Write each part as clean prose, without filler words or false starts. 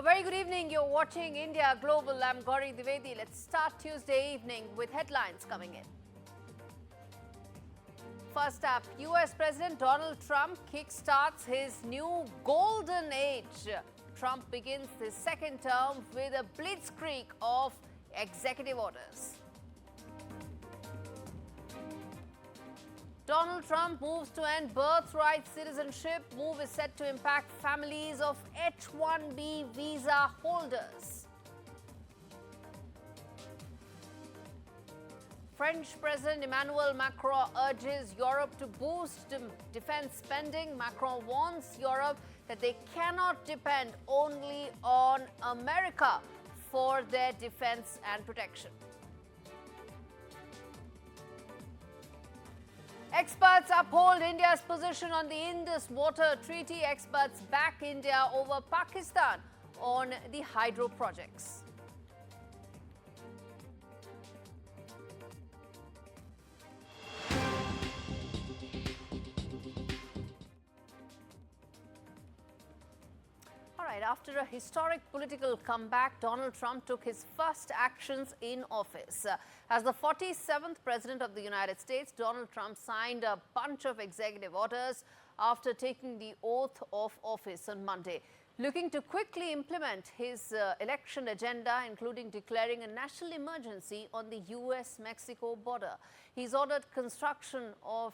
A very good evening. You're watching India Global. I'm Gaurie Dwivedi. Let's start Tuesday evening with headlines coming in. First up, US President Donald Trump kickstarts his new golden age. Trump begins his second term with a blitzkrieg of executive orders. Donald Trump moves to end birthright citizenship. Move is set to impact families of H-1B visa holders. French President Emmanuel Macron urges Europe to boost defense spending. Macron warns Europe that they cannot depend only on America for their defense and protection. Experts uphold India's position on the Indus Water Treaty. Experts back India over Pakistan on the hydro projects. After a historic political comeback, Donald Trump took his first actions in office. As the 47th President of the United States, Donald Trump signed a bunch of executive orders after taking the oath of office on Monday, looking to quickly implement his election agenda, including declaring a national emergency on the US Mexico border. He's ordered construction of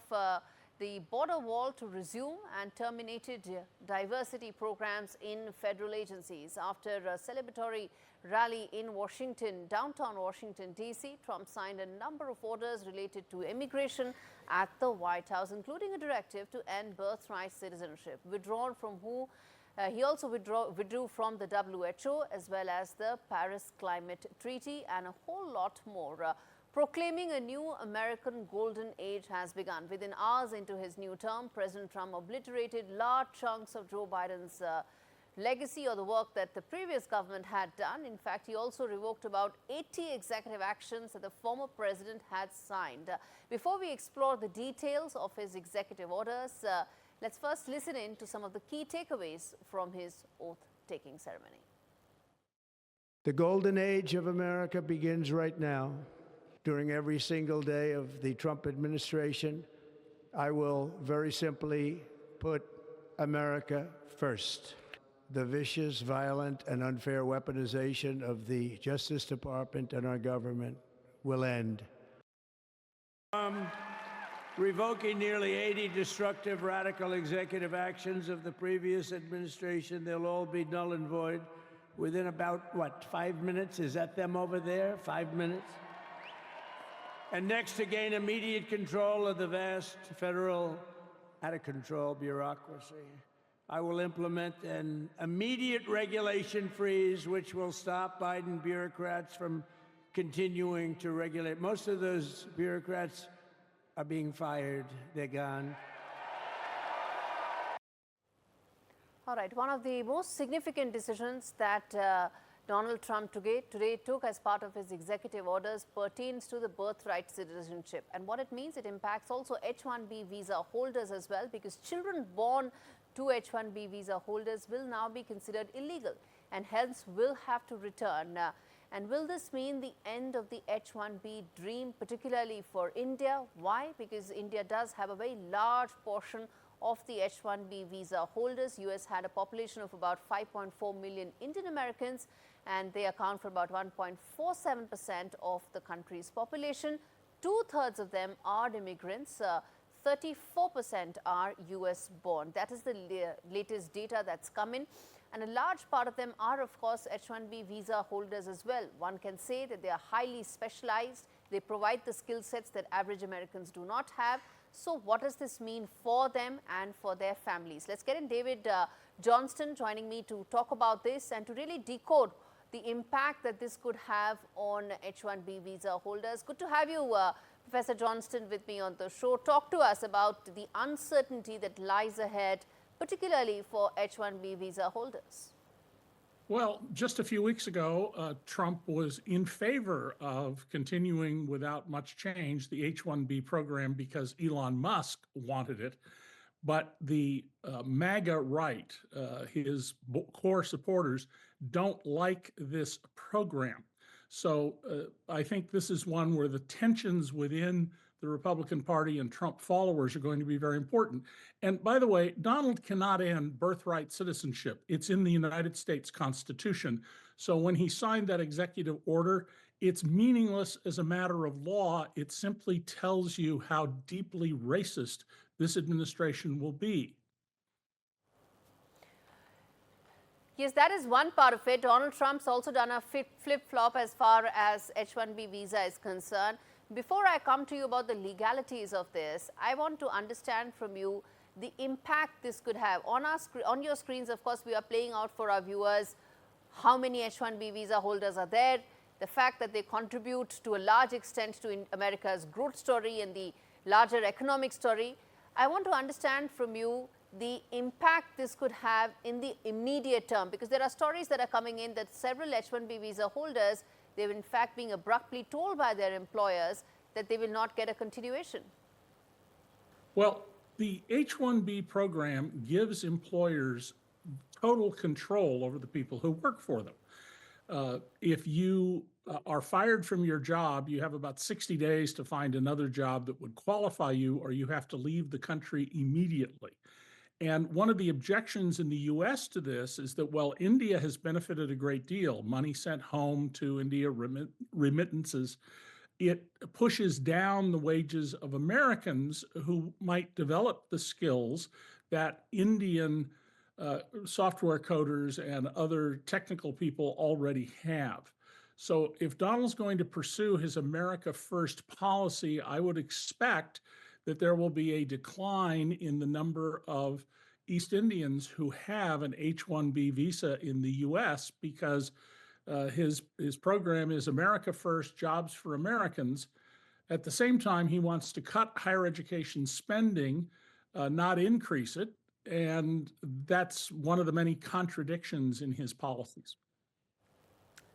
the border wall to resume and terminated diversity programs in federal agencies. After a celebratory rally in Washington, downtown Washington, D.C., Trump signed a number of orders related to immigration at the White House, including a directive to end birthright citizenship. He also withdrew from the WHO as well as the Paris Climate Treaty and a whole lot more. Proclaiming a new American golden age has begun. Within hours into his new term, President Trump obliterated large chunks of Joe Biden's legacy or the work that the previous government had done. In fact, he also revoked about 80 executive actions that the former president had signed. Before we explore the details of his executive orders, let's first listen in to some of the key takeaways from his oath-taking ceremony. The golden age of America begins right now. During every single day of the Trump administration, I will very simply put America first. The vicious, violent, and unfair weaponization of the Justice Department and our government will end. Revoking nearly 80 destructive, radical executive actions of the previous administration, they'll all be null and void within about, 5 minutes? Is that them over there? 5 minutes? And next, to gain immediate control of the vast federal, out-of-control bureaucracy, I will implement an immediate regulation freeze, which will stop Biden bureaucrats from continuing to regulate. Most of those bureaucrats are being fired. They're gone. All right. One of the most significant decisions that Donald Trump today took as part of his executive orders pertains to the birthright citizenship. And what it means, it impacts also H-1B visa holders as well, because children born to H-1B visa holders will now be considered illegal and hence will have to return. And will this mean the end of the H-1B dream, particularly for India? Why? Because India does have a very large portion of the H-1B visa holders. US had a population of about 5.4 million Indian Americans, and they account for about 1.47% of the country's population. 2/3 of them are immigrants. 34% are US born. That is the latest data that's come in. And a large part of them are, of course, H-1B visa holders as well. One can say that they are highly specialized. They provide the skill sets that average Americans do not have. So what does this mean for them and for their families? Let's get in David Johnston joining me to talk about this and to really decode the impact that this could have on H-1B visa holders. Good to have you, Professor Johnston, with me on the show. Talk to us about the uncertainty that lies ahead, particularly for H-1B visa holders. Well, just a few weeks ago, Trump was in favor of continuing without much change the H-1B program because Elon Musk wanted it. But the MAGA right, his core supporters, don't like this program. So I think this is one where the tensions within the Republican Party and Trump followers are going to be very important. And by the way, Donald cannot end birthright citizenship. It's in the United States Constitution. So when he signed that executive order, it's meaningless as a matter of law. It simply tells you how deeply racist this administration will be. Yes, that is one part of it. Donald Trump's also done a flip-flop as far as H-1B visa is concerned. Before I come to you about the legalities of this, I want to understand from you the impact this could have. On your screens, of course, we are playing out for our viewers how many H-1B visa holders are there, the fact that they contribute to a large extent to America's growth story and the larger economic story. I want to understand from you the impact this could have in the immediate term, because there are stories that are coming in that several H-1B visa holders, they're in fact being abruptly told by their employers that they will not get a continuation. Well, the H-1B program gives employers total control over the people who work for them. If you are fired from your job, you have about 60 days to find another job that would qualify you, or you have to leave the country immediately. And one of the objections in the US to this is that while India has benefited a great deal, money sent home to India, remittances, it pushes down the wages of Americans who might develop the skills that Indian software coders and other technical people already have. So if Donald's going to pursue his America First policy, I would expect that there will be a decline in the number of East Indians who have an H-1B visa in the US, because his program is America First, jobs for Americans. At the same time, he wants to cut higher education spending, not increase it. And that's one of the many contradictions in his policies.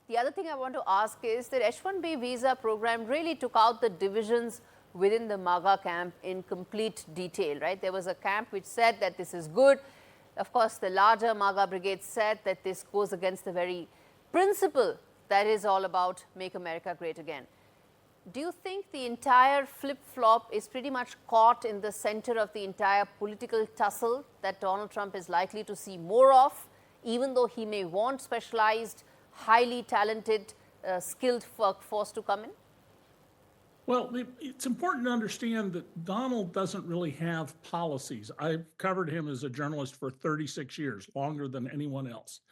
The other thing I want to ask is that H-1B visa program really took out the divisions within the MAGA camp in complete detail, right? There was a camp which said that this is good. Of course, the larger MAGA brigade said that this goes against the very principle that is all about Make America Great Again. Do you think the entire flip-flop is pretty much caught in the center of the entire political tussle that Donald Trump is likely to see more of, even though he may want specialized, highly talented, skilled workforce to come in? Well, it's important to understand that Donald doesn't really have policies. I've covered him as a journalist for 36 years, longer than anyone else.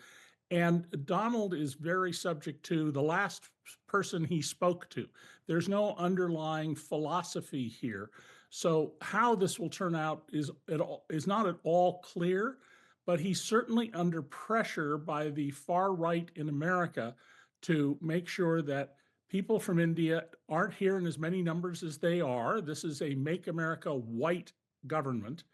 And Donald is very subject to the last person he spoke to. There's no underlying philosophy here. So how this will turn out is not at all clear, but he's certainly under pressure by the far right in America to make sure that people from India aren't here in as many numbers as they are. This is a Make America White government,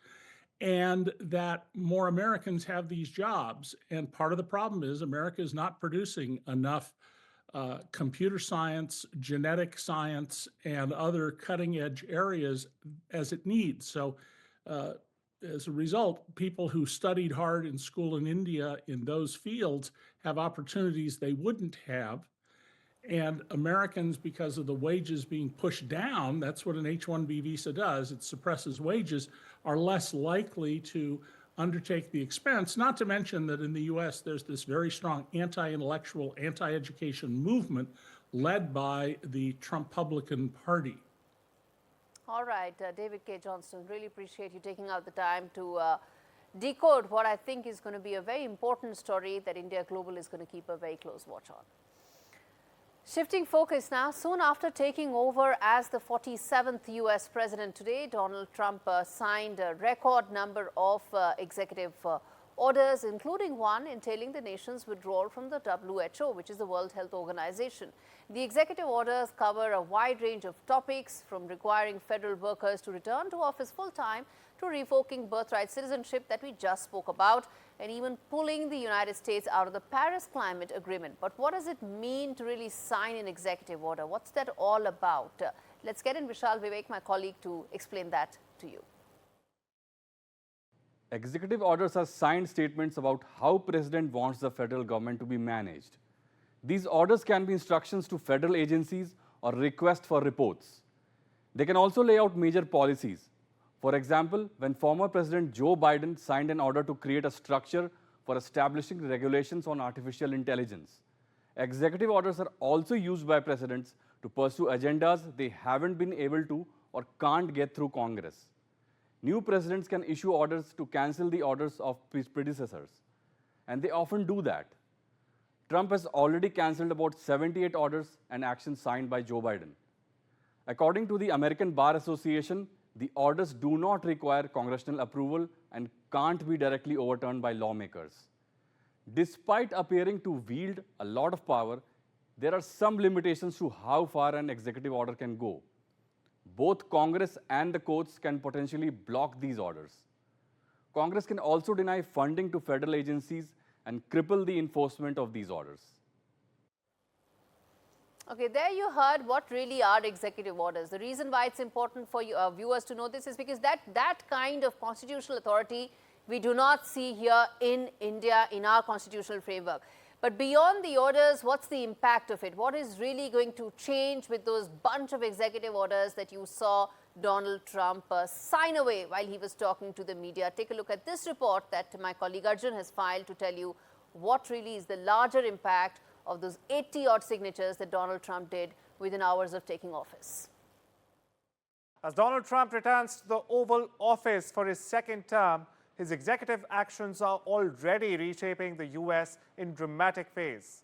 and that more Americans have these jobs. And part of the problem is America is not producing enough computer science, genetic science, and other cutting edge areas as it needs. So as a result, people who studied hard in school in India in those fields have opportunities they wouldn't have. And Americans, because of the wages being pushed down, that's what an H-1B visa does, it suppresses wages, are less likely to undertake the expense, not to mention that in the US, there's this very strong anti-intellectual, anti-education movement led by the Trump-Publican Party. All right, David K. Johnston, really appreciate you taking out the time to decode what I think is going to be a very important story that India Global is going to keep a very close watch on. Shifting focus now, soon after taking over as the 47th US president today, Donald Trump signed a record number of executive orders, including one entailing the nation's withdrawal from the WHO, which is the World Health Organization. The executive orders cover a wide range of topics, from requiring federal workers to return to office full-time to revoking birthright citizenship that we just spoke about, and even pulling the United States out of the Paris Climate Agreement. But what does it mean to really sign an executive order? What's that all about? Let's get in Vishal Vivek, my colleague, to explain that to you. Executive orders are signed statements about how President wants the federal government to be managed. These orders can be instructions to federal agencies or requests for reports. They can also lay out major policies. For example, when former President Joe Biden signed an order to create a structure for establishing regulations on artificial intelligence. Executive orders are also used by presidents to pursue agendas they haven't been able to or can't get through Congress. New presidents can issue orders to cancel the orders of predecessors, and they often do that. Trump has already cancelled about 78 orders and actions signed by Joe Biden. According to the American Bar Association, the orders do not require congressional approval and can't be directly overturned by lawmakers. Despite appearing to wield a lot of power, there are some limitations to how far an executive order can go. Both Congress and the courts can potentially block these orders. Congress can also deny funding to federal agencies and cripple the enforcement of these orders. Okay, there you heard what really are executive orders. The reason why it's important for you, viewers to know this is because that kind of constitutional authority we do not see here in India in our constitutional framework. But beyond the orders, what's the impact of it? What is really going to change with those bunch of executive orders that you saw Donald Trump sign away while he was talking to the media? Take a look at this report that my colleague Arjun has filed to tell you what really is the larger impact of those 80-odd signatures that Donald Trump did within hours of taking office. As Donald Trump returns to the Oval Office for his second term, his executive actions are already reshaping the U.S. in dramatic ways.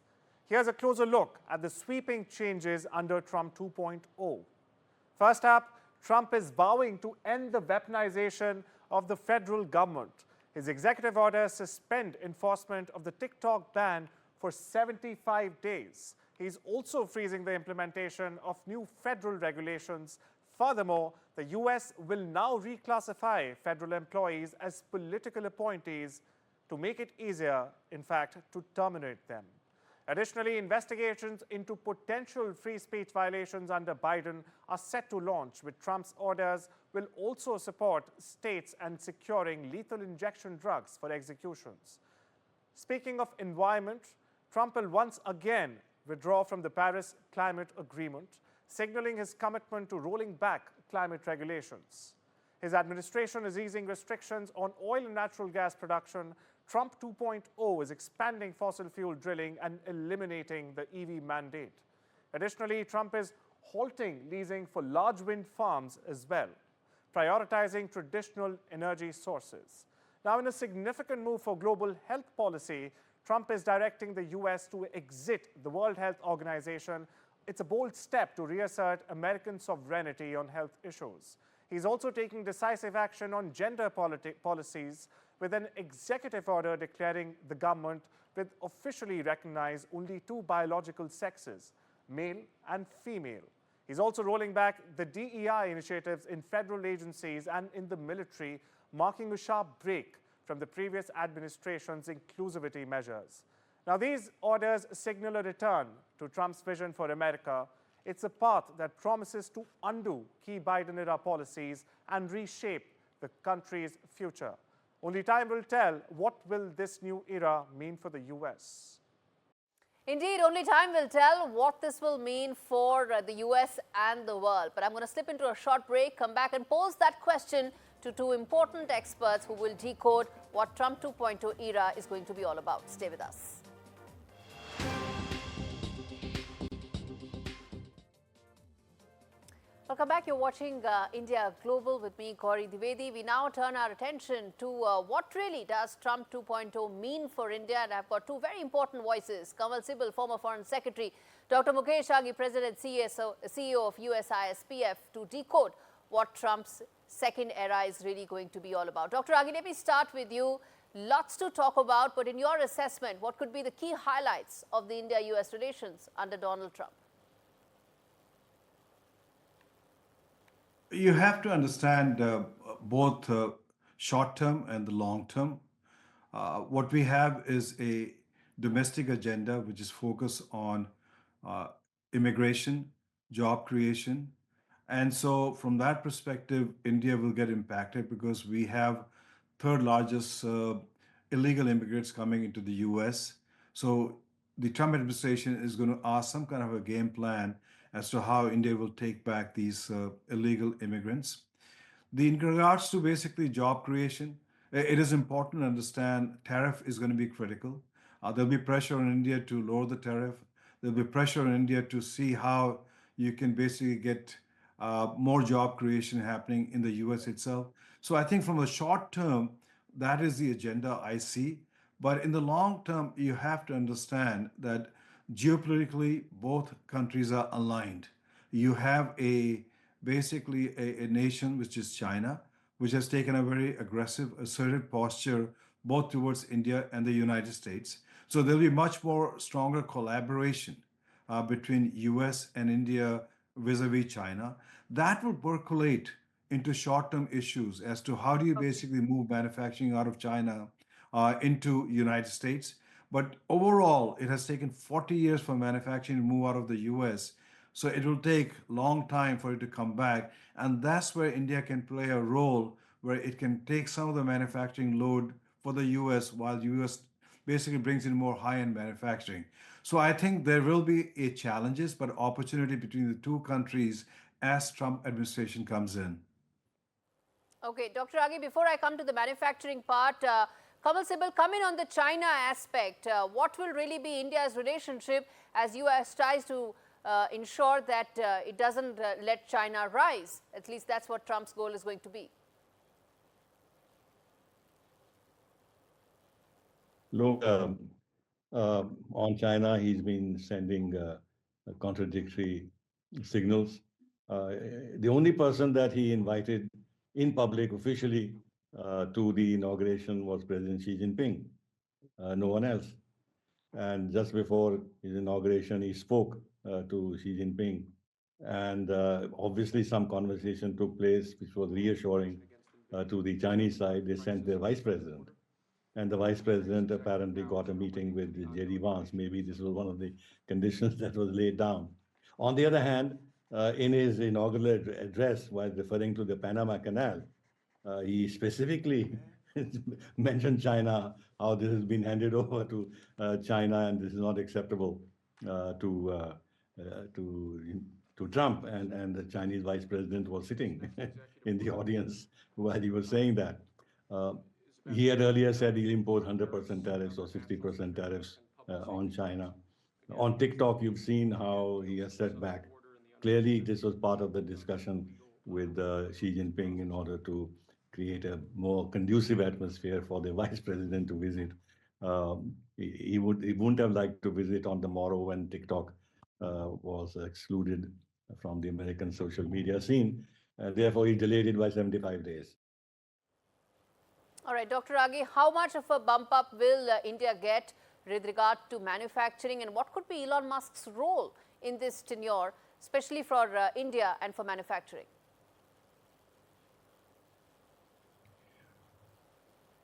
Here's a closer look at the sweeping changes under Trump 2.0. First up, Trump is vowing to end the weaponization of the federal government. His executive orders suspend enforcement of the TikTok ban for 75 days. He's also freezing the implementation of new federal regulations. Furthermore, the U.S. will now reclassify federal employees as political appointees to make it easier, in fact, to terminate them. Additionally, investigations into potential free speech violations under Biden are set to launch, with Trump's orders will also support states and securing lethal injection drugs for executions. Speaking of environment, Trump will once again withdraw from the Paris Climate Agreement, signaling his commitment to rolling back climate regulations. His administration is easing restrictions on oil and natural gas production. Trump 2.0 is expanding fossil fuel drilling and eliminating the EV mandate. Additionally, Trump is halting leasing for large wind farms as well, prioritizing traditional energy sources. Now, in a significant move for global health policy, Trump is directing the U.S. to exit the World Health Organization. It's a bold step to reassert American sovereignty on health issues. He's also taking decisive action on gender policies with an executive order declaring the government will officially recognize only two biological sexes, male and female. He's also rolling back the DEI initiatives in federal agencies and in the military, marking a sharp break from the previous administration's inclusivity measures. Now, these orders signal a return to Trump's vision for America. It's a path that promises to undo key Biden-era policies and reshape the country's future. Only time will tell what will this new era mean for the U.S. Indeed, only time will tell what this will mean for the U.S. and the world. But I'm going to slip into a short break, come back and pose that question to two important experts who will decode what Trump 2.0 era is going to be all about. Stay with us. Welcome back. You're watching India Global with me, Gaurie Dwivedi. We now turn our attention to what really does Trump 2.0 mean for India. And I've got two very important voices. Kamal Sibal, former Foreign Secretary, Dr. Mukesh Aghi, President CEO of US ISPF, to decode what Trump's second era is really going to be all about. Dr. Aghi, let me start with you. Lots to talk about, but in your assessment, what could be the key highlights of the India-US relations under Donald Trump? You have to understand both short term and the long term. What we have is a domestic agenda which is focused on immigration, job creation. And so, from that perspective, India will get impacted because we have third largest illegal immigrants coming into the US. So the Trump administration is going to ask some kind of a game plan as to how India will take back these illegal immigrants. In regards to basically job creation, it is important to understand tariff is going to be critical. There'll be pressure on India to lower the tariff. There'll be pressure on India to see how you can basically get more job creation happening in the US itself. So I think from a short term, that is the agenda I see. But in the long term, you have to understand that geopolitically, both countries are aligned. You have basically a nation which is China, which has taken a very aggressive, assertive posture both towards India and the United States. So there'll be much more stronger collaboration between US and India vis-a-vis China. That will percolate into short-term issues as to how do you basically move manufacturing out of China into United States. But overall, it has taken 40 years for manufacturing to move out of the US. So it will take a long time for it to come back. And that's where India can play a role where it can take some of the manufacturing load for the US while the US basically brings in more high-end manufacturing. So I think there will be a challenges, but opportunity between the two countries as Trump administration comes in. Okay, Dr. Agi, before I come to the manufacturing part, Kamal Sibal, come in on the China aspect. What will really be India's relationship as US tries to ensure that it doesn't let China rise? At least that's what Trump's goal is going to be. Look, on China, he's been sending contradictory signals. The only person that he invited in public officially to the inauguration was President Xi Jinping, no one else. And just before his inauguration, he spoke to Xi Jinping. And obviously some conversation took place, which was reassuring to the Chinese side. They sent their vice president. And the vice president apparently got a meeting with J.D. Vance. Maybe this was one of the conditions that was laid down. On the other hand, in his inaugural address, while referring to the Panama Canal, he specifically mentioned China, how this has been handed over to China, and this is not acceptable to Trump. And the Chinese vice president was sitting in the audience while he was saying that. He had earlier said he'll impose 100% tariffs or 60% tariffs on China. On TikTok, you've seen how he has set back. Clearly, this was part of the discussion with Xi Jinping in order to create a more conducive atmosphere for the vice president to visit. He wouldn't have liked to visit on the morrow when TikTok was excluded from the American social media scene. Therefore, he delayed it by 75 days. All right, Dr. Agi, how much of a bump up will India get with regard to manufacturing, and what could be Elon Musk's role in this tenure, especially for India and for manufacturing?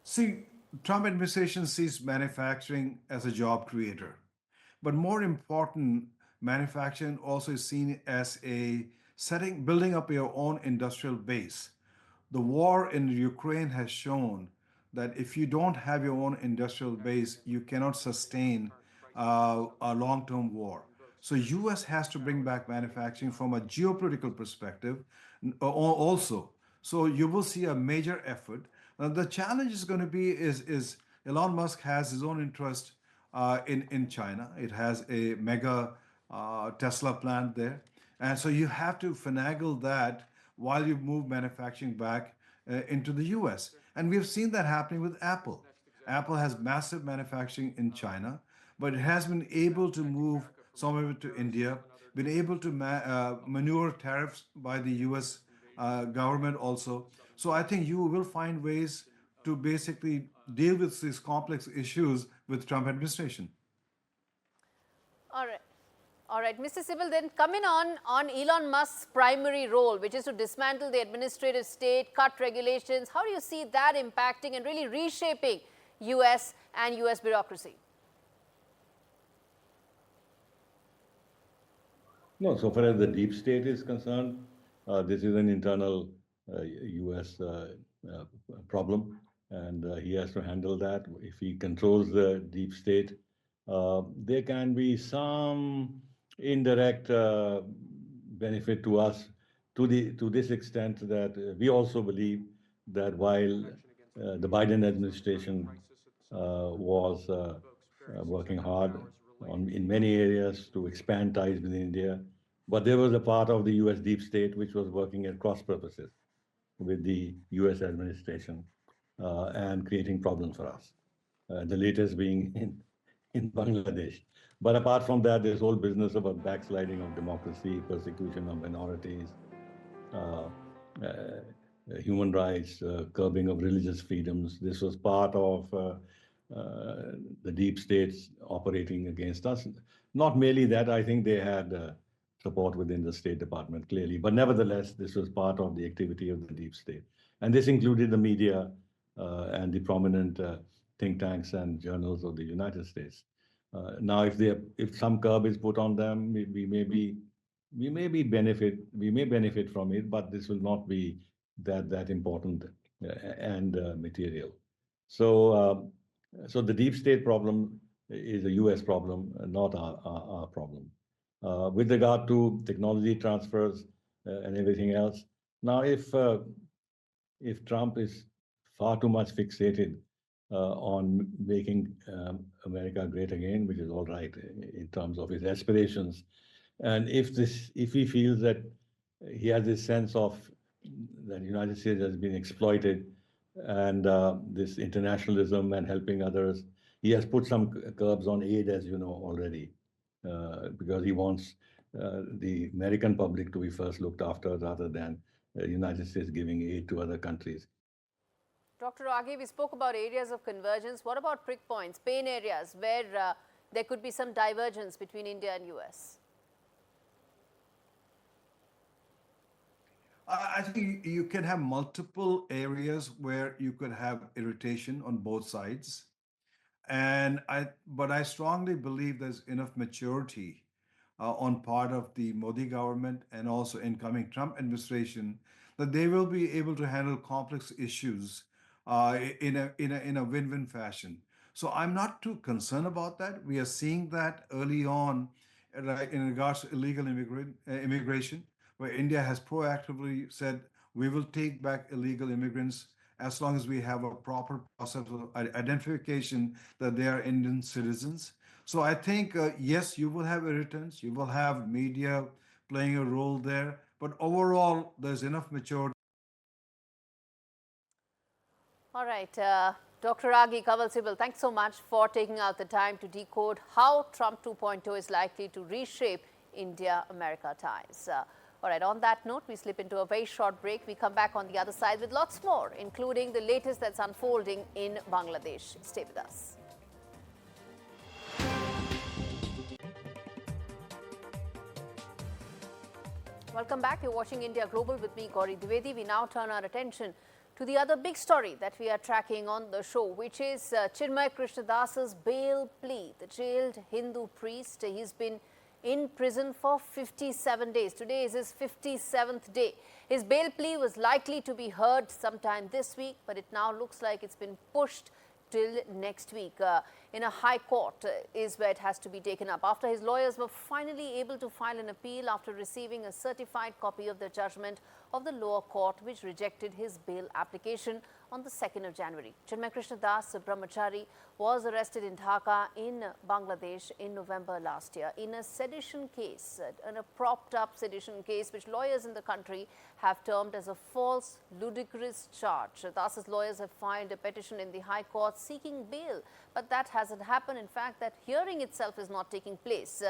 See, Trump administration sees manufacturing as a job creator. But more important, manufacturing also is seen as building up your own industrial base. The war in Ukraine has shown that if you don't have your own industrial base, you cannot sustain a long-term war. So US has to bring back manufacturing from a geopolitical perspective also. So you will see a major effort. The challenge is going to be is Elon Musk has his own interest in China. It has a mega Tesla plant there. And so you have to finagle that while you move manufacturing back into the US. And we've seen that happening with Apple. Apple has massive manufacturing in China, but it has been able to move some of it to India, been able to maneuver tariffs by the US government also. So I think you will find ways to basically deal with these complex issues with Trump administration. All right. All right, Mr. Sibal, then coming on Elon Musk's primary role, which is to dismantle the administrative state, cut regulations. How do you see that impacting and really reshaping US and US bureaucracy? No, so far as the deep state is concerned, this is an internal US problem. and he has to handle that. If he controls the deep state, there can be some indirect benefit to us to this extent that we also believe that while the Biden administration was working hard in many areas to expand ties with India, but there was a part of the U.S. deep state which was working at cross purposes with the U.S. administration and creating problems for us. The latest being in Bangladesh. But apart from that, this whole business about backsliding of democracy, persecution of minorities, uh, human rights, curbing of religious freedoms. This was part of the deep states operating against us. Not merely that, I think they had support within the State Department, clearly. But nevertheless, this was part of the activity of the deep state. And this included the media and the prominent think tanks and journals of the United States. Now, if some curb is put on them, we may benefit from it, but this will not be that important and material. So the deep state problem is a U.S. problem, not our problem. With regard to technology transfers and everything else, now if Trump is far too much fixated on making America great again, which is all right in terms of his aspirations, and if he feels that he has this sense of that the United States has been exploited and this internationalism and helping others, he has put some curbs on aid, as you know already, because he wants the American public to be first looked after rather than the United States giving aid to other countries. Dr. Raghi, we spoke about areas of convergence. What about prick points, pain areas where there could be some divergence between India and US? I think you can have multiple areas where you could have irritation on both sides. But I strongly believe there's enough maturity on part of the Modi government and also incoming Trump administration that they will be able to handle complex issues in a win-win fashion. So I'm not too concerned about that. We are seeing that early on, right, in regards to illegal immigration, where India has proactively said we will take back illegal immigrants as long as we have a proper process of identification that they are Indian citizens. So I think, yes, you will have irritants, you will have media playing a role there, but overall, there's enough maturity. All right, Dr. Raghi, Kaval Sibal, thanks so much for taking out the time to decode how Trump 2.0 is likely to reshape India-America ties. All right, on that note, we slip into a very short break. We come back on the other side with lots more, including the latest that's unfolding in Bangladesh. Stay with us. Welcome back. You're watching India Global with me, Gaurie Dwivedi. We now turn our attention to the other big story that we are tracking on the show, which is Chinmay Krishnadas's bail plea. The jailed Hindu priest, he's been in prison for 57 days. Today is his 57th day. His bail plea was likely to be heard sometime this week, but it now looks like it's been pushed till next week. In a high court is where it has to be taken up. After his lawyers were finally able to file an appeal after receiving a certified copy of the judgment of the lower court, which rejected his bail application on the 2nd of January. Chinmay Krishnadas Brahmachari was arrested in Dhaka in Bangladesh in November last year in a sedition case, in a propped up sedition case, which lawyers in the country have termed as a false, ludicrous charge. Das's lawyers have filed a petition in the High Court seeking bail, but that hasn't happened. In fact, that hearing itself is not taking place.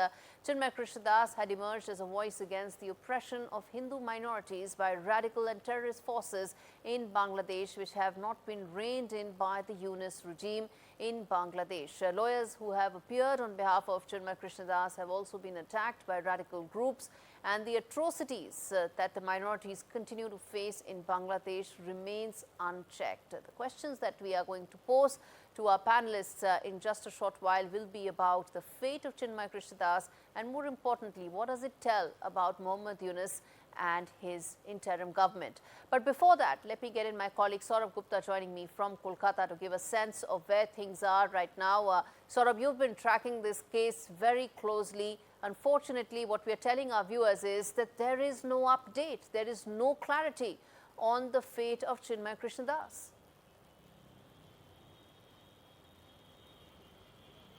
Chinmay Krishnadas had emerged as a voice against the oppression of Hindu minorities by radical and terrorist forces in Bangladesh, which have not been reined in by the US regime in Bangladesh. Lawyers who have appeared on behalf of Chinmay Krishnadas have also been attacked by radical groups, and the atrocities that the minorities continue to face in Bangladesh remains unchecked. The questions that we are going to pose to our panelists in just a short while will be about the fate of Chinmay Krishnadas, and more importantly, what does it tell about Muhammad Yunus and his interim government. But before that, let me get in my colleague Saurabh Gupta joining me from Kolkata to give a sense of where things are right now. Saurabh, you've been tracking this case very closely. Unfortunately, what we are telling our viewers is that there is no update, there is no clarity on the fate of Chinmay Krishnadas.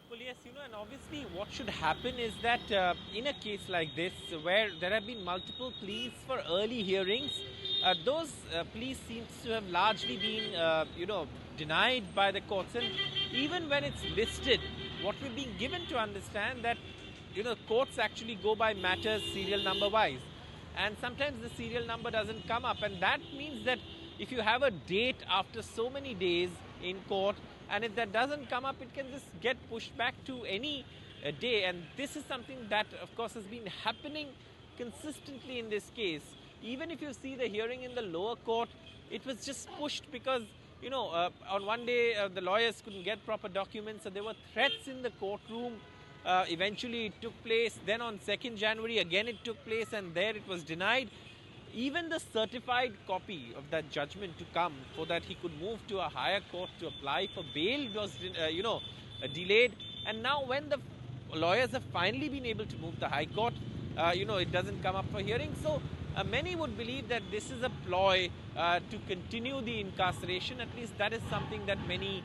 Well, yes, and obviously what should happen is that in a case like this, where there have been multiple pleas for early hearings, those pleas seem to have largely been, denied by the courts. And even when it's listed, what we're being given to understand that, courts actually go by matters serial number wise. And sometimes the serial number doesn't come up. And that means that if you have a date after so many days in court, and if that doesn't come up, it can just get pushed back to any day. And this is something that, of course, has been happening consistently in this case. Even if you see the hearing in the lower court, it was just pushed because, on one day the lawyers couldn't get proper documents. So there were threats in the courtroom. Eventually it took place. Then on 2nd January, again it took place, and there it was denied. Even the certified copy of that judgment to come so that he could move to a higher court to apply for bail was, delayed. And now when the lawyers have finally been able to move the High Court, it doesn't come up for hearing. So many would believe that this is a ploy to continue the incarceration. At least that is something that many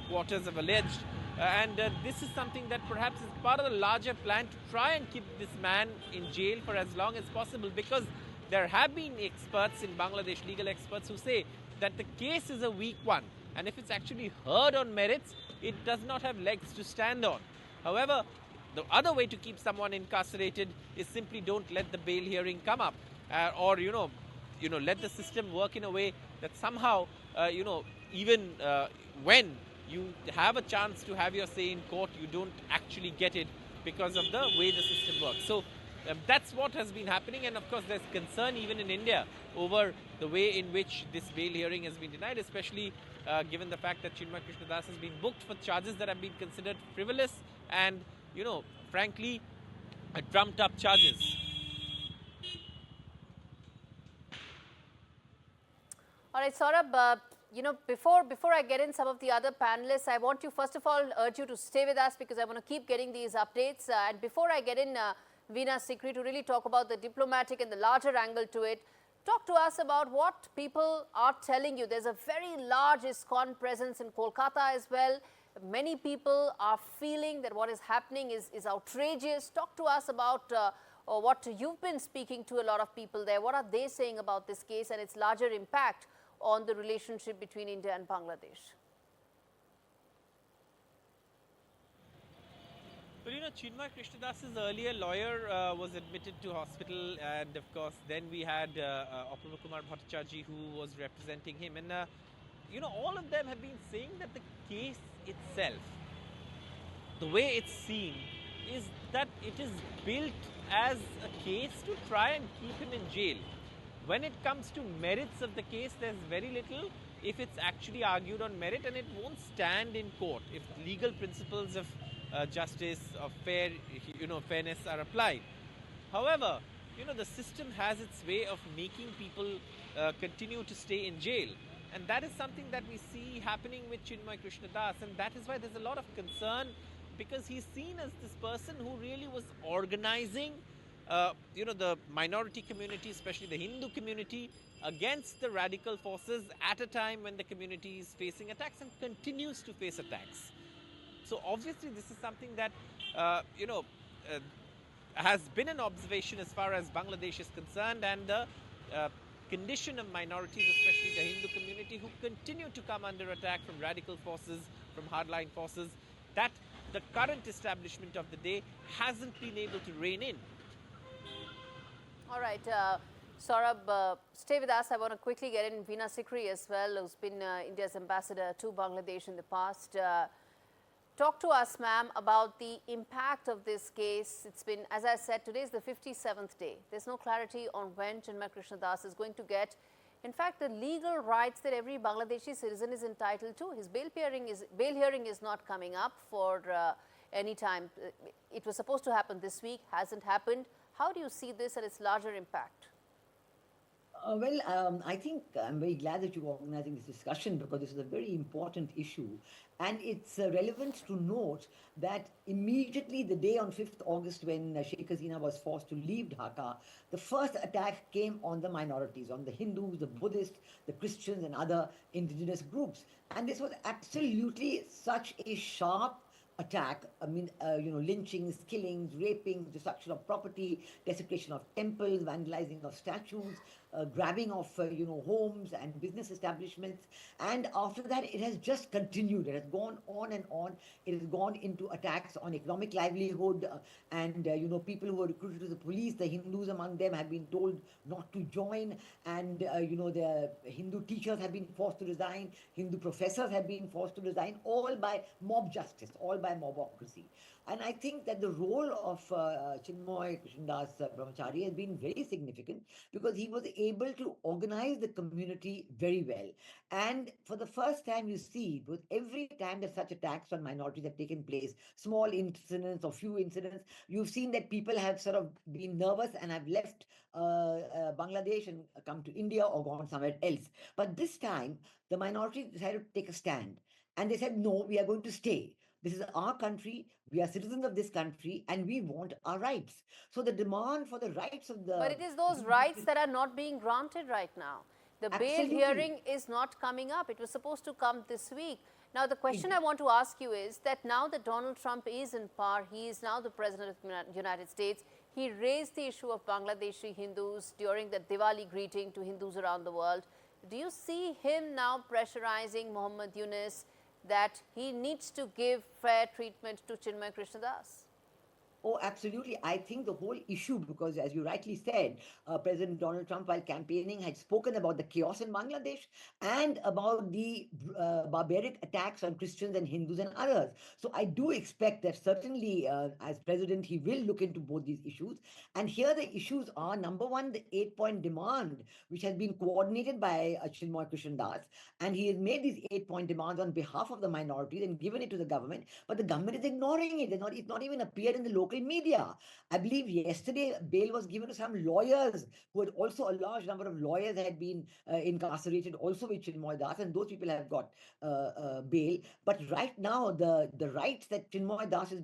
quarters have alleged. And this is something that perhaps is part of the larger plan to try and keep this man in jail for as long as possible, because there have been experts in Bangladesh, legal experts, who say that the case is a weak one. And if it's actually heard on merits, it does not have legs to stand on. However, the other way to keep someone incarcerated is simply don't let the bail hearing come up. Or, let the system work in a way that somehow, even when you have a chance to have your say in court, you don't actually get it because of the way the system works. So that's what has been happening, and of course there's concern even in India over the way in which this bail hearing has been denied, especially given the fact that Chinmay Krishnadas has been booked for charges that have been considered frivolous and, frankly, trumped up charges. All right, Saurabh, before I get in some of the other panelists, I want to first of all urge you to stay with us because I want to keep getting these updates. And before I get in Veena Sikri to really talk about the diplomatic and the larger angle to it, talk to us about what people are telling you. There's a very large ISKCON presence in Kolkata as well. Many people are feeling that what is happening is outrageous. Talk to us about what you've been speaking to a lot of people there. What are they saying about this case and its larger impact on the relationship between India and Bangladesh? Well, Chinmay Krishnadas' earlier lawyer was admitted to hospital, and of course then we had Apurva Kumar Bhattacharjee who was representing him. And, all of them have been saying that the case itself, the way it's seen, is that it is built as a case to try and keep him in jail. When it comes to merits of the case, there's very little if it's actually argued on merit, and it won't stand in court if legal principles of justice, of fairness are applied. However, the system has its way of making people continue to stay in jail. And that is something that we see happening with Chinmay Krishnadas. And that is why there's a lot of concern, because he's seen as this person who really was organizing, the minority community, especially the Hindu community, against the radical forces at a time when the community is facing attacks and continues to face attacks. So obviously this is something that, has been an observation as far as Bangladesh is concerned, and the condition of minorities, especially the Hindu community, who continue to come under attack from radical forces, from hardline forces, that the current establishment of the day hasn't been able to rein in. All right, Saurabh, stay with us. I want to quickly get in Veena Sikri as well, who's been India's ambassador to Bangladesh in the past. Talk to us, ma'am, about the impact of this case. It's been, as I said, today is the 57th day. There's no clarity on when Chinmay Krishnadas is going to get, in fact, the legal rights that every Bangladeshi citizen is entitled to. His bail hearing is not coming up for any time. It was supposed to happen this week, hasn't happened. How do you see this and its larger impact? I think I'm very glad that you're organizing this discussion because this is a very important issue. And it's relevant to note that immediately the day on 5th August when Sheikh Hasina was forced to leave Dhaka, the first attack came on the minorities, on the Hindus, the Buddhists, the Christians and other indigenous groups. And this was absolutely such a sharp attack. I mean, lynchings, killings, raping, destruction of property, desecration of temples, vandalizing of statues, grabbing of, homes and business establishments. And after that, it has just continued. It has gone on and on. It has gone into attacks on economic livelihood and, people who were recruited to the police, the Hindus among them have been told not to join. And, the Hindu teachers have been forced to resign. Hindu professors have been forced to resign, all by mob justice, all by mobocracy. And I think that the role of Chinmoy Krishndas Brahmachari has been very significant because he was able to organize the community very well. And for the first time, you see, with every time that such attacks on minorities have taken place, small incidents or few incidents, you've seen that people have sort of been nervous and have left Bangladesh and come to India or gone somewhere else. But this time, the minorities decided to take a stand. And they said, no, we are going to stay. This is our country. We are citizens of this country and we want our rights. So the demand for the rights of the... But it is those rights that are not being granted right now. The bail hearing is not coming up. It was supposed to come this week. Now, the question I want to ask you is that now that Donald Trump is in power, he is now the president of the United States, he raised the issue of Bangladeshi Hindus during the Diwali greeting to Hindus around the world. Do you see him now pressurizing Muhammad Yunus that he needs to give fair treatment to Chinmoy Krishnadas? Oh, absolutely. I think the whole issue, because as you rightly said, President Donald Trump, while campaigning, had spoken about the chaos in Bangladesh and about the barbaric attacks on Christians and Hindus and others. So I do expect that certainly as president, he will look into both these issues. And here the issues are, number one, the 8-point demand, which has been coordinated by Chinmoy Krishnadas. And he has made these 8-point demands on behalf of the minorities and given it to the government. But the government is ignoring it. It's not even appeared in the local media. I believe yesterday bail was given to some lawyers who had also, a large number of lawyers had been incarcerated also with Chinmoy Das, and those people have got bail. But right now, the rights that Chinmoy Das is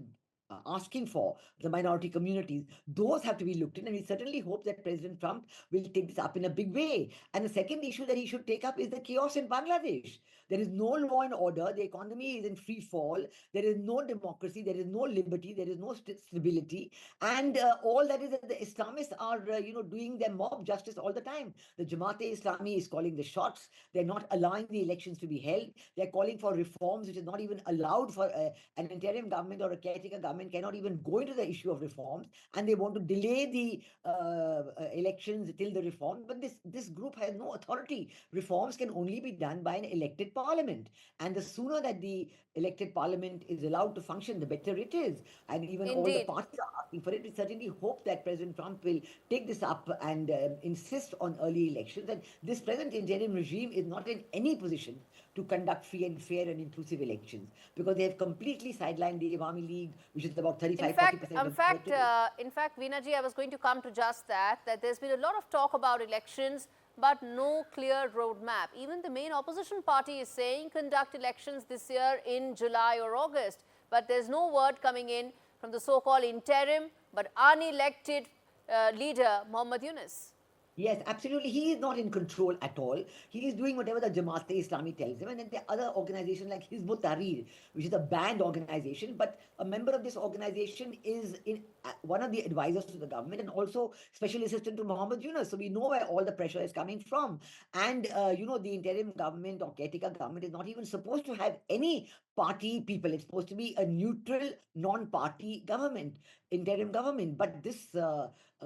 asking for the minority communities, those have to be looked in, and we certainly hope that President Trump will take this up in a big way. And the second issue that he should take up is the chaos in Bangladesh. There is no law and order. The economy is in free fall. There is no democracy. There is no liberty. There is no stability. And all that is that the Islamists are, doing their mob justice all the time. The Jamaat-e-Islami is calling the shots. They're not allowing the elections to be held. They're calling for reforms, which is not even allowed for an interim government or a caretaker government cannot even go into the issue of reforms. And they want to delay the elections till the reform. But this group has no authority. Reforms can only be done by an elected parliament. And the sooner that the elected parliament is allowed to function, the better it is. And even all the parties are asking for it. We certainly hope that President Trump will take this up and insist on early elections. And this present interim regime is not in any position to conduct free and fair and inclusive elections because they have completely sidelined the Awami League, which is about 35-40%. In fact, Veena ji, I was going to come to just that there's been a lot of talk about elections, but no clear roadmap. Even the main opposition party is saying conduct elections this year in July or August, but there's no word coming in from the so-called interim but unelected leader, Muhammad Yunus. Yes, absolutely. He is not in control at all. He is doing whatever the Jamaat-e-Islami tells him. And then there are other organizations like Hizb ut-Tahrir, which is a banned organization, but a member of this organization is one of the advisors to the government and also special assistant to Muhammad Yunus. So we know where all the pressure is coming from. And, the interim government or caretaker government is not even supposed to have any party people. It's supposed to be a neutral, non-party government, interim government. But this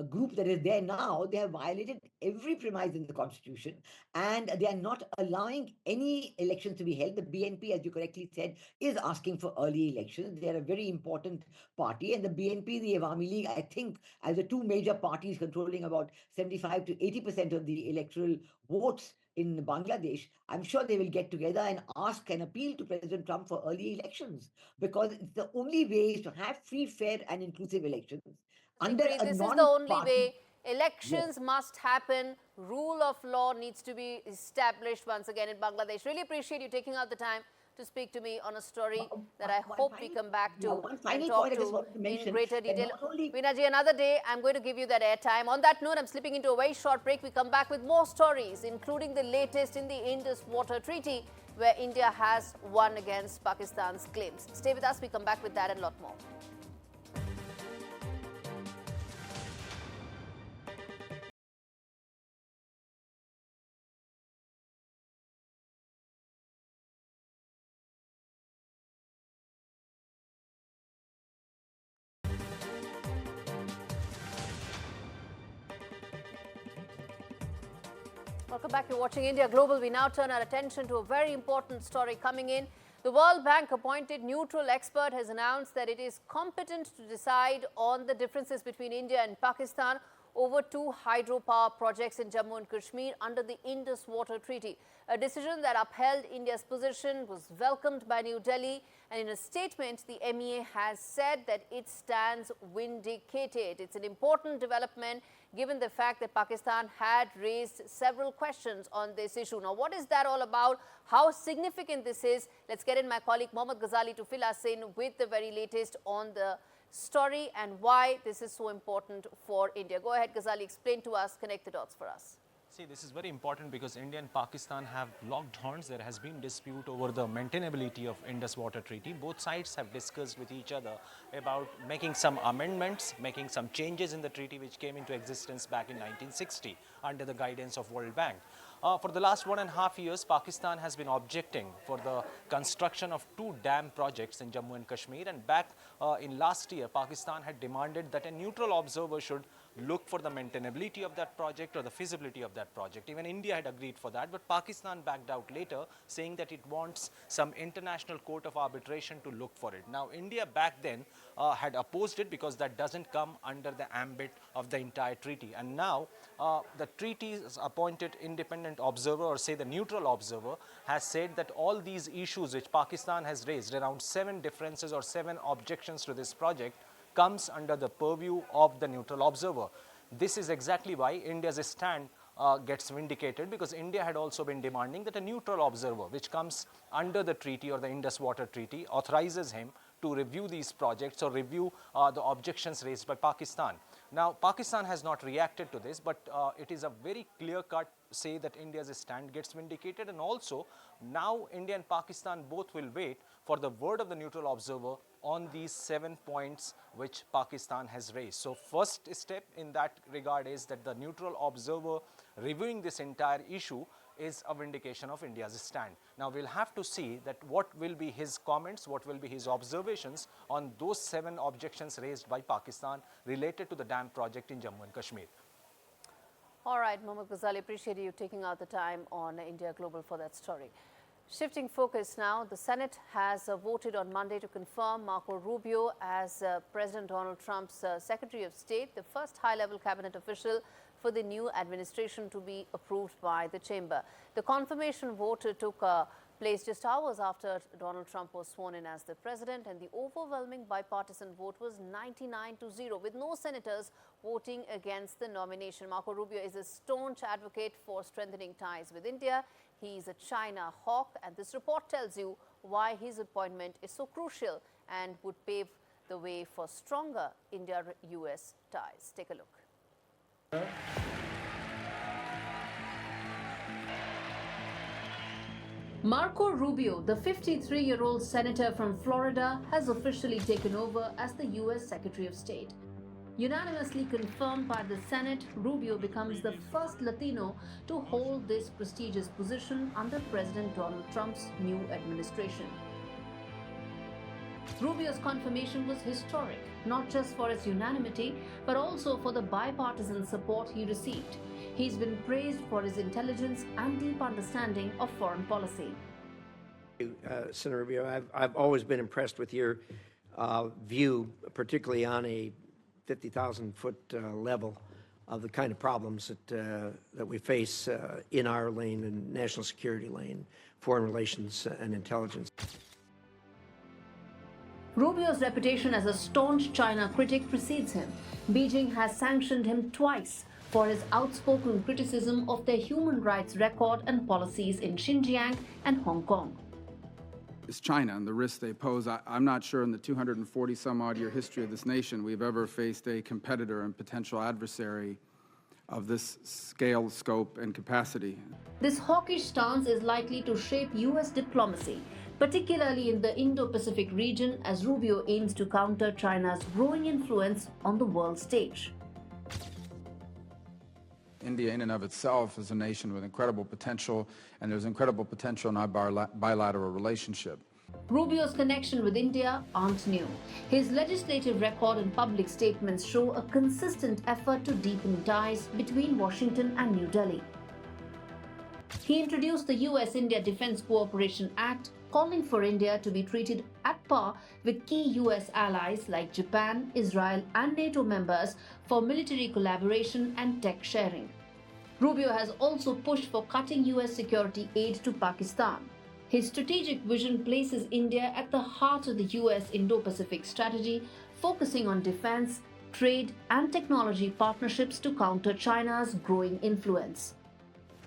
group that is there now, they have violated every premise in the constitution and they are not allowing any elections to be held. The BNP, as you correctly said, is asking for early elections. They are a very important party, and the BNP, the Awami League, I think, as the two major parties controlling about 75 to 80% of the electoral votes in Bangladesh, I'm sure they will get together and ask and appeal to President Trump for early elections because it's the only way is to have free, fair and inclusive elections. This is the only way Elections must happen. Rule of law needs to be established once again in Bangladesh. Really appreciate you taking out the time to speak to me on a story that I hope we come back to one and final talk point I just to wanted to mention in greater that detail. not only- Veena-ji, another day, I'm going to give you that airtime. On that note, I'm slipping into a very short break. We come back with more stories, including the latest in the Indus Water Treaty, where India has won against Pakistan's claims. Stay with us. We come back with that and a lot more. Welcome back. You're watching India Global. We now turn our attention to a very important story coming in. The World Bank appointed neutral expert has announced that it is competent to decide on the differences between India and Pakistan over 2 hydropower projects in Jammu and Kashmir under the Indus Water Treaty. A decision that upheld India's position was welcomed by New Delhi, and in a statement, the MEA has said that it stands vindicated. It's an important development given the fact that Pakistan had raised several questions on this issue. Now, what is that all about? How significant this is? Let's get in my colleague Mohammad Ghazali to fill us in with the very latest on the story and why this is so important for India. Go ahead, Ghazali, explain to us, connect the dots for us. See, this is very important because India and Pakistan have locked horns. There has been dispute over the maintainability of Indus Water Treaty. Both sides have discussed with each other about making some amendments, making some changes in the treaty which came into existence back in 1960 under the guidance of World Bank. For the last 1.5 years, Pakistan has been objecting for the construction of 2 dam projects in Jammu and Kashmir, and back in last year, Pakistan had demanded that a neutral observer should look for the maintainability of that project or the feasibility of that project. Even India had agreed for that, but Pakistan backed out later, saying that it wants some international court of arbitration to look for it. Now, India back then had opposed it because that doesn't come under the ambit of the entire treaty. And now the treaty's appointed independent observer, or say the neutral observer, has said that all these issues which Pakistan has raised, around 7 differences or 7 objections to this project, comes under the purview of the neutral observer. This is exactly why India's stand gets vindicated, because India had also been demanding that a neutral observer, which comes under the treaty or the Indus Water Treaty, authorizes him to review these projects or review the objections raised by Pakistan. Now, Pakistan has not reacted to this, but it is a very clear-cut say that India's stand gets vindicated, and also now India and Pakistan both will wait for the word of the neutral observer on these 7 points which Pakistan has raised. So first step in that regard is that the neutral observer reviewing this entire issue is a vindication of India's stand. Now we'll have to see that what will be his comments, what will be his observations on those 7 objections raised by Pakistan related to the dam project in Jammu and Kashmir. All right, Mohammad Ghazali, appreciate you taking out the time on India Global for that story. Shifting focus now, the Senate has voted on Monday to confirm Marco Rubio as President Donald Trump's Secretary of State, the first high-level cabinet official for the new administration to be approved by the chamber. The confirmation vote took place just hours after Donald Trump was sworn in as the president, and the overwhelming bipartisan vote was 99-0, with no senators voting against the nomination. Marco Rubio is a staunch advocate for strengthening ties with India. He is a China hawk, and this report tells you why his appointment is so crucial and would pave the way for stronger India-US ties. Take a look. Marco Rubio, the 53-year-old senator from Florida, has officially taken over as the U.S. Secretary of State. Unanimously confirmed by the Senate, Rubio becomes the first Latino to hold this prestigious position under President Donald Trump's new administration. Rubio's confirmation was historic, not just for its unanimity, but also for the bipartisan support he received. He's been praised for his intelligence and deep understanding of foreign policy. Senator Rubio, I've always been impressed with your view, particularly on a 50,000-foot level, of the kind of problems that we face in our lane, and national security lane, foreign relations and intelligence. Rubio's reputation as a staunch China critic precedes him. Beijing has sanctioned him twice for his outspoken criticism of their human rights record and policies in Xinjiang and Hong Kong. Is China and the risks they pose. I'm not sure in the 240 some odd year history of this nation we've ever faced a competitor and potential adversary of this scale, scope, and capacity. This hawkish stance is likely to shape U.S. diplomacy, particularly in the Indo-Pacific region, as Rubio aims to counter China's growing influence on the world stage. India in and of itself is a nation with incredible potential, and there's incredible potential in our bilateral relationship. Rubio's connection with India aren't new. His legislative record and public statements show a consistent effort to deepen ties between Washington and New Delhi. He introduced the U.S.-India Defense Cooperation Act, calling for India to be treated at par with key U.S. allies like Japan, Israel, and NATO members for military collaboration and tech sharing. Rubio has also pushed for cutting U.S. security aid to Pakistan. His strategic vision places India at the heart of the U.S. Indo-Pacific strategy, focusing on defense, trade, and technology partnerships to counter China's growing influence.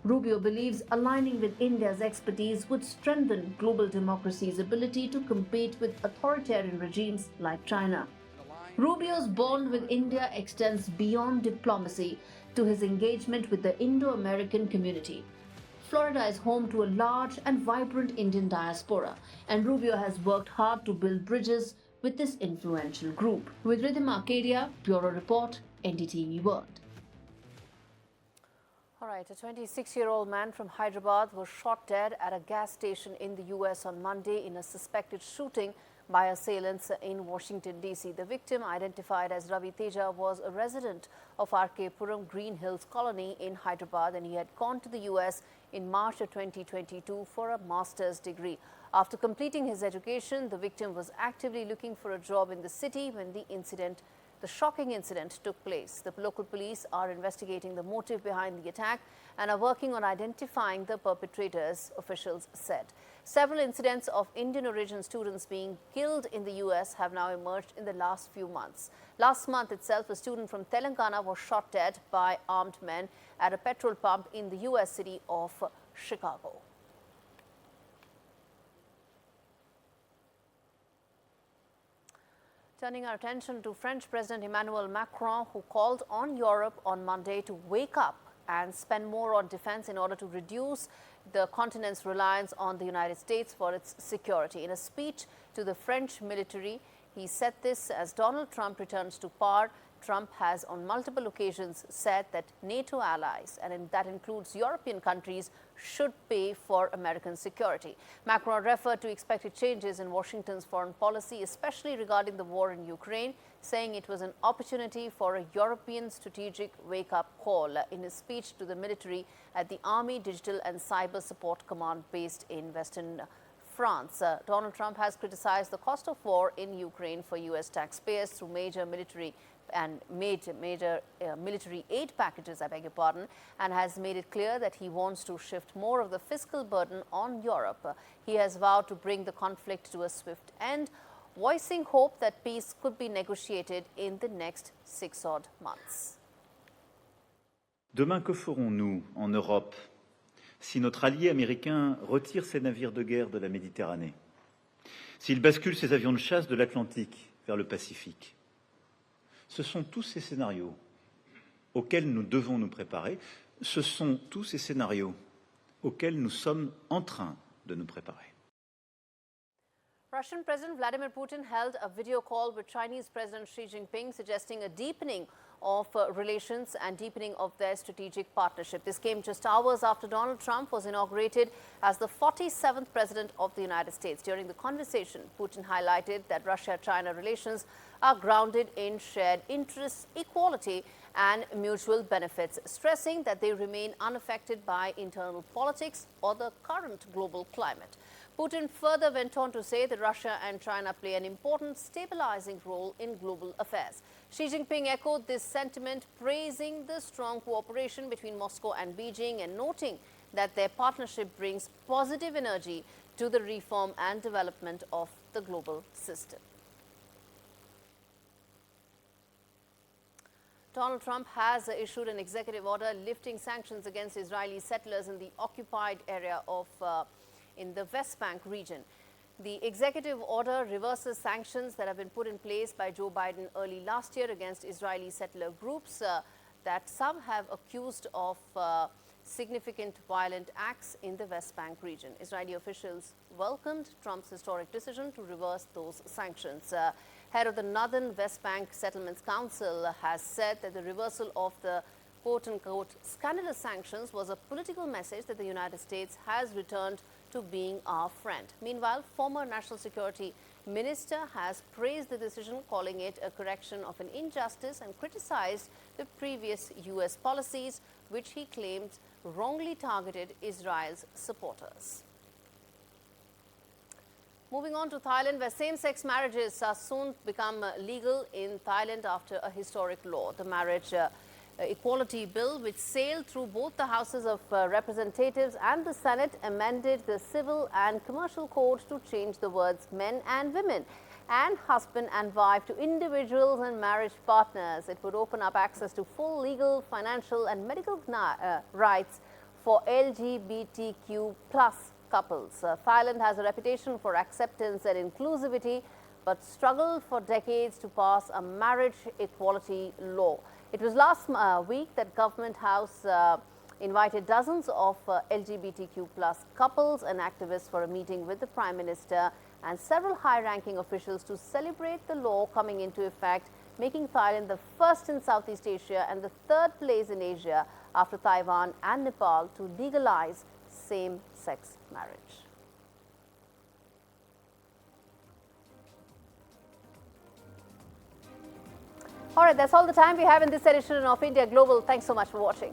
Rubio believes aligning with India's expertise would strengthen global democracy's ability to compete with authoritarian regimes like China. Rubio's bond with India extends beyond diplomacy to his engagement with the Indo-American community. Florida is home to a large and vibrant Indian diaspora, and Rubio has worked hard to build bridges with this influential group. With Rhythm Arcadia, Bureau Report, NDTV World. All right, a 26-year-old man from Hyderabad was shot dead at a gas station in the U.S. on Monday in a suspected shooting by assailants in Washington, D.C. The victim, identified as Ravi Teja, was a resident of R.K. Puram Green Hills Colony in Hyderabad, and he had gone to the U.S. in March of 2022 for a master's degree. After completing his education, the victim was actively looking for a job in the city when the shocking incident took place. The local police are investigating the motive behind the attack and are working on identifying the perpetrators, officials said. Several incidents of Indian origin students being killed in the U.S. have now emerged in the last few months. Last month itself, a student from Telangana was shot dead by armed men at a petrol pump in the U.S. city of Chicago. Turning our attention to French President Emmanuel Macron, who called on Europe on Monday to wake up and spend more on defense in order to reduce the continent's reliance on the United States for its security. In a speech to the French military, he said this as Donald Trump returns to power. Trump has on multiple occasions said that NATO allies, and that includes European countries, should pay for American security. Macron referred to expected changes in Washington's foreign policy, especially regarding the war in Ukraine, saying it was an opportunity for a European strategic wake-up call in his speech to the military at the Army Digital and Cyber Support Command based in Western France. Donald Trump has criticized the cost of war in Ukraine for U.S. taxpayers through major military aid packages, I beg your pardon, and has made it clear that he wants to shift more of the fiscal burden on Europe. He has vowed to bring the conflict to a swift end, voicing hope that peace could be negotiated in the next 6 odd months. Demain, que ferons-nous en Europe si notre allié américain retire ses navires de guerre de la Méditerranée, s'il bascule ses avions de chasse de l'Atlantique vers le Pacifique? Ce sont tous ces scénarios auxquels nous devons nous préparer. Ce sont tous ces scénarios auxquels nous sommes en train de nous préparer. Russian President Vladimir Putin held a video call with Chinese President Xi Jinping, suggesting a deepening of relations and deepening of their strategic partnership. This came just hours after Donald Trump was inaugurated as the 47th President of the United States. During the conversation, Putin highlighted that Russia-China relations are grounded in shared interests, equality, and mutual benefits, stressing that they remain unaffected by internal politics or the current global climate. Putin further went on to say that Russia and China play an important stabilizing role in global affairs. Xi Jinping echoed this sentiment, praising the strong cooperation between Moscow and Beijing and noting that their partnership brings positive energy to the reform and development of the global system. Donald Trump has issued an executive order lifting sanctions against Israeli settlers in the occupied area of in the West Bank region. The executive order reverses sanctions that have been put in place by Joe Biden early last year against Israeli settler groups that some have accused of significant violent acts in the West Bank region. Israeli officials welcomed Trump's historic decision to reverse those sanctions. Head of the Northern West Bank Settlements Council has said that the reversal of the quote-unquote scandalous sanctions was a political message that the United States has returned to being our friend. Meanwhile, former National Security Minister has praised the decision, calling it a correction of an injustice, and criticized the previous U.S. policies, which he claimed wrongly targeted Israel's supporters. Moving on to Thailand, where same-sex marriages are soon become legal in Thailand after a historic law. The marriage equality bill, which sailed through both the houses of representatives and the Senate, amended the civil and commercial code to change the words men and women and husband and wife to individuals and marriage partners. It would open up access to full legal, financial and medical rights for LGBTQ plus couples. Thailand has a reputation for acceptance and inclusivity, but struggled for decades to pass a marriage equality law. It was last week that Government House invited dozens of LGBTQ plus couples and activists for a meeting with the Prime Minister and several high-ranking officials to celebrate the law coming into effect, making Thailand the first in Southeast Asia and the third place in Asia after Taiwan and Nepal to legalize same-sex marriage. All right, that's all the time we have in this edition of India Global. Thanks so much for watching.